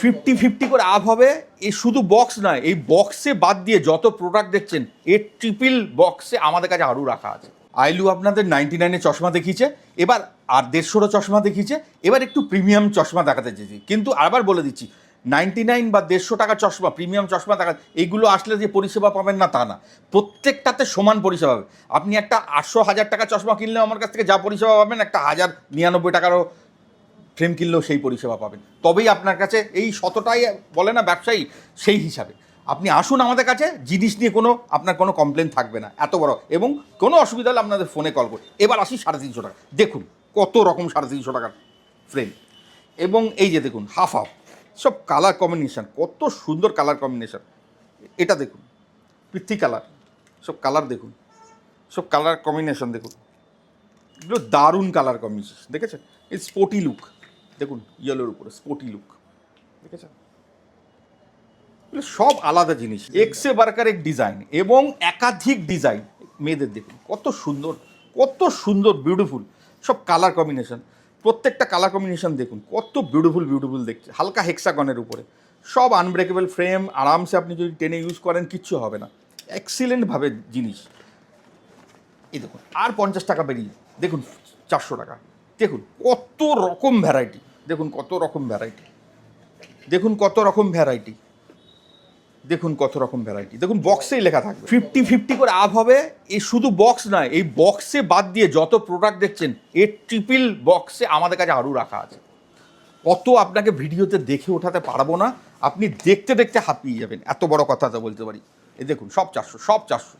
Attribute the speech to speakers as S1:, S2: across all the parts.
S1: 50-50 করে আপ হবে। এই শুধু বক্স নয়, এই বক্সে বাদ দিয়ে যত প্রোডাক্ট দেখছেন এর ট্রিপল বক্সে আমাদের কাছে আরও রাখা আছে। আইলু আপনাদের 99-এর চশমা দেখিয়েছে, এবার আর 150-রও চশমা দেখিয়েছে, এবার একটু প্রিমিয়াম চশমা দেখাতে চেয়েছি। কিন্তু আবার বলে দিচ্ছি, 99 বা 150 টাকার চশমা, প্রিমিয়াম চশমা দেখা, এইগুলো আসলে যে পরিষেবা পাবেন না তা না, প্রত্যেকটাতে সমান পরিষেবা পাবে। আপনি একটা 800-1000 টাকার চশমা কিনলেও আমার কাছ থেকে যা পরিষেবা পাবেন, একটা 1099 টাকারও ফ্রেম কিনলেও সেই পরিষেবা পাবেন। তবেই আপনার কাছে এই শতটাই বলে না ব্যবসায়ী, সেই হিসাবে আপনি আসুন আমাদের কাছে, জিনিস নিয়ে আপনার কোনো কমপ্লেন থাকবে না। এত বড়, এবং কোনো অসুবিধা হলে আপনাদের ফোনে কল করুন। এবার আসি 350 টাকা, দেখুন কত রকম 350 টাকার ফ্রেম। এবং এই যে দেখুন হাফ সব কালার কম্বিনেশান, কত সুন্দর কালার কম্বিনেশান। এটা দেখুন পৃথ্বী কালার, সব কালার দেখুন, সব কালার কম্বিনেশন দেখুন, এগুলো দারুণ কালার কম্বিনেশন। দেখেছেন এই স্পোর্টি লুক, দেখুন ইয়েলোর উপরে স্পোর্টি লুক, দেখেছেন এগুলো সব আলাদা জিনিস। এক্সে বার্কার এক ডিজাইন এবং একাধিক ডিজাইন। মেয়েদের দেখুন কত সুন্দর, কত সুন্দর বিউটিফুল সব কালার কম্বিনেশন। প্রত্যেকটা কালার কম্বিনেশন দেখুন কত বিউটিফুল দেখছে। হালকা হেক্সাগনের উপরে সব আনব্রেকেবল ফ্রেম, আরামসে আপনি যদি টেনে ইউজ করেন কিচ্ছু হবে না, এক্সিলেন্টভাবে জিনিস। এই দেখুন আর 50 টাকা বেরিয়ে, দেখুন 400 টাকা। দেখুন কত রকম ভ্যারাইটি, দেখুন কত রকম ভ্যারাইটি, দেখুন কত রকম ভ্যারাইটি, দেখুন কত রকম ভ্যারাইটি। দেখুন বক্সেই লেখা থাকবে 50-50 করে আপ হবে। এই শুধু বক্স নয়, এই বক্সে বাদ দিয়ে যত প্রোডাক্ট দেখছেন এর ট্রিপল বক্সে আমাদের কাছে আরও রাখা আছে। অত আপনাকে ভিডিওতে দেখে ওঠাতে পারবো না, আপনি দেখতে দেখতে হাঁপিয়ে যাবেন, এত বড় কথাটা বলতে পারি। এই দেখুন সব 400, সব 400,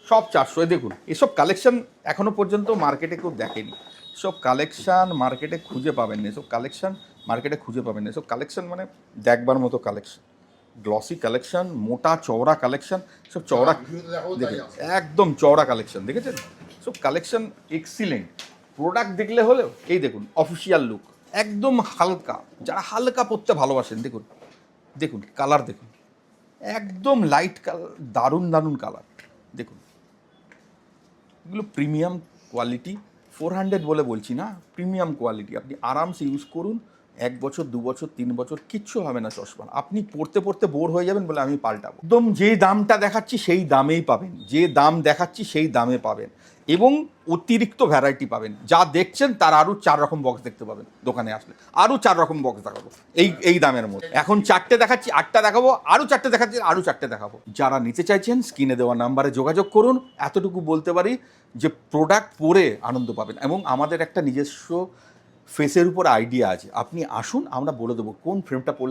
S1: সব 400। দেখুন এসব কালেকশন এখনও পর্যন্ত মার্কেটে কেউ দেখেনি। সব কালেকশান মার্কেটে খুঁজে পাবেন না, এসব কালেকশান মার্কেটে খুঁজে পাবেন না। এসব কালেকশান মানে দেখবার মতো কালেকশন, গ্লসি কালেকশন, মোটা চওড়া কালেকশন, সব চওড়া দেখে একদম চওড়া কালেকশন। দেখেছেন সব কালেকশন এক্সিলেন্ট। প্রোডাক্ট দেখলে হলেও এই দেখুন অফিসিয়াল লুক, একদম হালকা, যারা হালকা পরতে ভালোবাসেন দেখুন, দেখুন কালার দেখুন, একদম লাইট কালার, দারুণ কালার। দেখুন এগুলো প্রিমিয়াম কোয়ালিটি, 400 বলে বলছি না, প্রিমিয়াম কোয়ালিটি। আপনি আরামসে ইউজ করুন, 1 বছর 2 বছর 3 বছর কিচ্ছু হবে না চশমা। আপনি পড়তে পড়তে বোর হয়ে যাবেন বলে আমি পাল্টাবো। একদম যে দামটা দেখাচ্ছি সেই দামেই পাবেন, যে দাম দেখাচ্ছি সেই দামে পাবেন, এবং অতিরিক্ত ভ্যারাইটি পাবেন। যা দেখছেন তার আরও 4 রকম বক্স দেখতে পাবেন দোকানে আসলে, আরও 4 রকম বক্স দেখাবো এই দামের মধ্যে। এখন 4টে দেখাচ্ছি, 8টা দেখাবো, আরও 4টে দেখাচ্ছি, আরও 4টে দেখাবো। যারা নিতে চাইছেন স্ক্রিনে দেওয়া নাম্বারে যোগাযোগ করুন। এতটুকু বলতে পারি যে প্রোডাক্ট পরে আনন্দ পাবেন, এবং আমাদের একটা নিজস্ব ফেসের উপর আইডিয়া আছে। আপনি আসুন, আমরা বলে দেবো কোন ফ্রেমটা পরলে